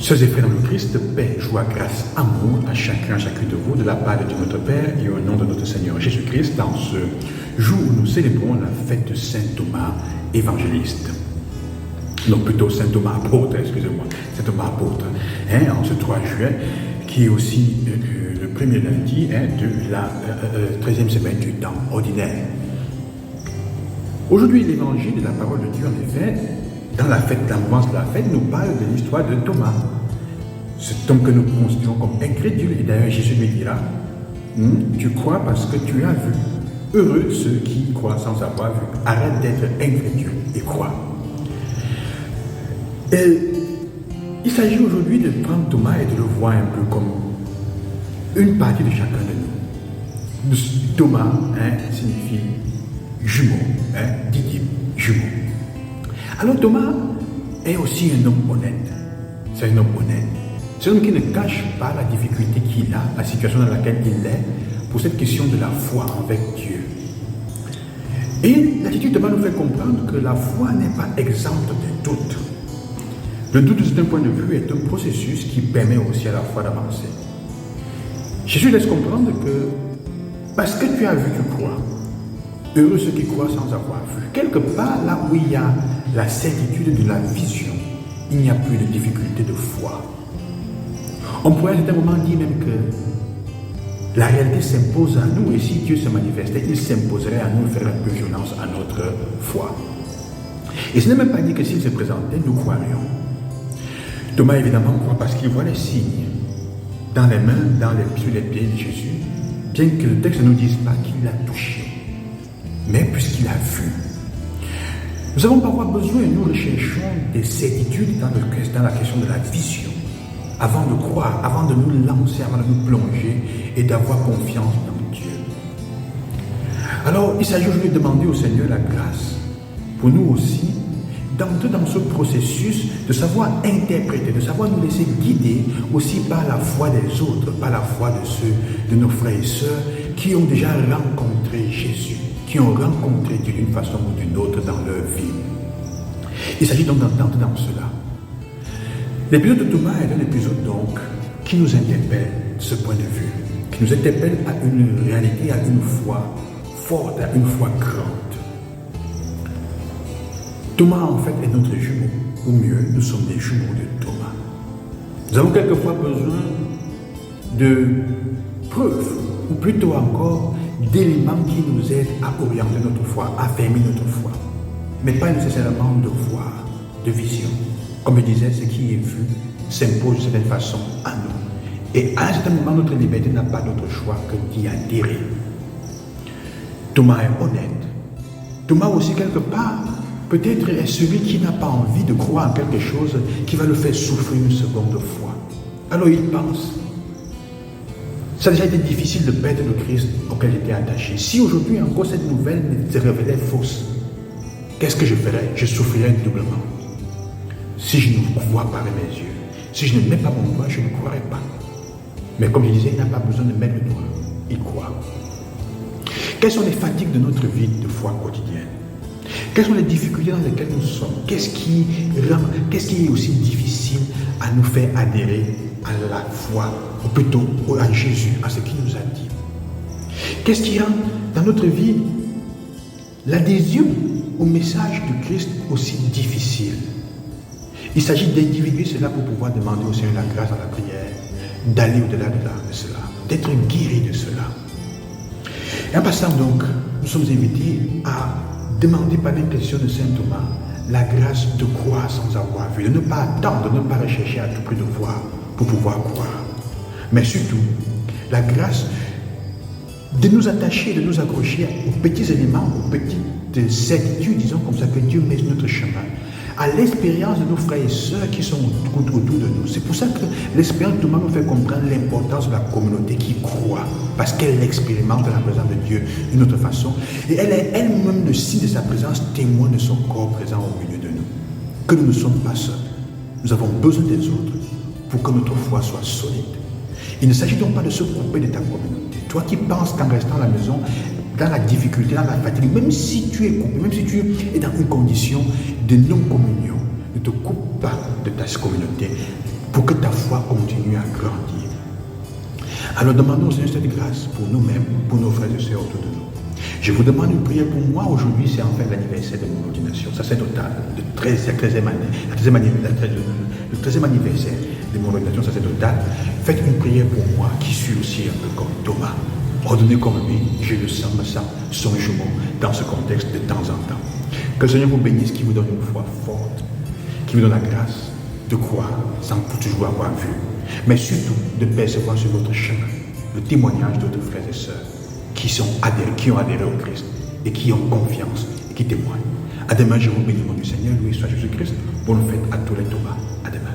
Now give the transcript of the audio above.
Sœurs et frères dans le Christ, paix, joie, grâce, amour à chacun, chacune de vous, de la part de Dieu notre Père et au nom de notre Seigneur Jésus-Christ, dans ce jour où nous célébrons la fête de Saint Thomas évangéliste. Non, plutôt Saint Thomas apôtre, excusez-moi, Saint Thomas apôtre, en ce 3 juin, qui est aussi le premier lundi de la 13e semaine du temps ordinaire. Aujourd'hui, l'évangile de la parole de Dieu, en effet, dans la fête, la mouvance de la fête, nous parle de l'histoire de Thomas. Cet homme que nous considérons comme incrédule, et d'ailleurs Jésus lui dira, tu crois parce que tu as vu. Heureux ceux qui croient sans avoir vu. Arrête d'être incrédule et crois. Il s'agit aujourd'hui de prendre Thomas et de le voir un peu comme une partie de chacun de nous. Thomas signifie jumeau, didyme, jumeau. Alors Thomas est aussi un homme honnête. C'est un homme honnête. C'est un homme qui ne cache pas la difficulté qu'il a, la situation dans laquelle il est, pour cette question de la foi avec Dieu. Et l'attitude de Thomas nous fait comprendre que la foi n'est pas exempte de doute. Le doute, de un point de vue, est un processus qui permet aussi à la foi d'avancer. Jésus laisse comprendre que parce que tu as vu, tu crois. Heureux ceux qui croient sans avoir vu. Quelque part, là où il y a la certitude de la vision, il n'y a plus de difficulté de foi. On pourrait à un certain moment dire même que la réalité s'impose à nous et si Dieu se manifestait, il s'imposerait à nous de faire un peu violence à notre foi. Et ce n'est même pas dit que s'il se présentait, nous croirions. Thomas évidemment croit parce qu'il voit les signes dans les mains, sur les pieds de Jésus, bien que le texte ne nous dise pas qu'il l'a touché. Mais puisqu'il a vu. Nous n'avons pas besoin, nous recherchons des certitudes dans la question de la vision, avant de croire, avant de nous lancer, avant de nous plonger et d'avoir confiance dans Dieu. Alors, il s'agit aujourd'hui de demander au Seigneur la grâce, pour nous aussi, d'entrer dans ce processus, de savoir interpréter, de savoir nous laisser guider aussi par la foi des autres, par la foi de nos frères et sœurs qui ont déjà rencontré Jésus, qui ont rencontré Dieu d'une façon ou d'une autre dans leur vie. Il s'agit donc d'entendre dans cela. L'épisode de Thomas est un épisode donc qui nous interpelle de ce point de vue, qui nous interpelle à une réalité, à une foi forte, à une foi grande. Thomas en fait est notre jumeau, ou mieux, nous sommes des jumeaux de Thomas. Nous avons quelquefois besoin de preuves, ou plutôt encore d'éléments qui nous aident à orienter notre foi, à fermer notre foi. Mais pas nécessairement de voir, de vision. Comme je disais, ce qui est vu s'impose de certaine façon à nous. Et à un certain moment, notre liberté n'a pas d'autre choix que d'y adhérer. Thomas est honnête. Thomas aussi, quelque part, peut-être est celui qui n'a pas envie de croire en quelque chose qui va le faire souffrir une seconde fois. Alors il pense. Ça a déjà été difficile de perdre le Christ auquel j'étais attaché. Si aujourd'hui encore cette nouvelle se révélait fausse, qu'est-ce que je ferais? Je souffrirais doublement. Si je ne vois pas avec mes yeux, si je ne mets pas mon doigt, je ne croirais pas. Mais comme je disais, il n'a pas besoin de mettre le doigt, il croit. Quelles sont les fatigues de notre vie de foi quotidienne? Quelles sont les difficultés dans lesquelles nous sommes? Qu'est-ce qui est aussi difficile à nous faire adhérer à la foi, ou plutôt à Jésus, à ce qu'il nous a dit? Qu'est-ce qui rend dans notre vie l'adhésion au message du Christ aussi difficile? Il s'agit d'individuer cela pour pouvoir demander au Seigneur la grâce dans la prière, d'aller au-delà de cela, d'être guéri de cela. Et en passant donc, nous sommes invités à demander par l'intercession de Saint Thomas la grâce de croire sans avoir vu, de ne pas attendre, de ne pas rechercher à tout prix de voir pour pouvoir croire. Mais surtout, la grâce de nous attacher, de nous accrocher aux petits éléments, aux petites certitudes, disons comme ça, que Dieu met sur notre chemin, à l'expérience de nos frères et sœurs qui sont autour de nous. C'est pour ça que l'expérience de Thomas nous fait comprendre l'importance de la communauté qui croit, parce qu'elle expérimente la présence de Dieu d'une autre façon. Et elle est elle-même le signe de sa présence, témoin de son corps présent au milieu de nous. Que nous ne sommes pas seuls. Nous avons besoin des autres pour que notre foi soit solide. Il ne s'agit donc pas de se couper de ta communauté. Toi qui penses qu'en restant à la maison, dans la difficulté, dans la fatigue, même si tu es coupé, même si tu es dans une condition de non-communion, ne te coupe pas de ta communauté. pour que ta foi continue à grandir. Alors demandons au Seigneur cette grâce pour nous-mêmes, pour nos frères et sœurs autour de nous. Je vous demande une prière pour moi. Aujourd'hui, c'est en fait l'anniversaire de mon ordination sacerdotale, le 13e anniversaire de mon ordination sacerdotale. Faites une prière pour moi qui suis aussi un peu comme Thomas. Ordonnez comme lui, je le sens, me sens songe-moi dans ce contexte de temps en temps. Que le Seigneur vous bénisse, qui vous donne une foi forte, qui vous donne la grâce de croire sans toujours avoir vu, mais surtout de percevoir sur votre chemin le témoignage d'autres frères et sœurs qui ont adhéré au Christ et qui ont confiance et qui témoignent. À demain, je vous bénis, mon Dieu Seigneur, loué soit Jésus-Christ. Bonne fête à tous les Thomas. À demain.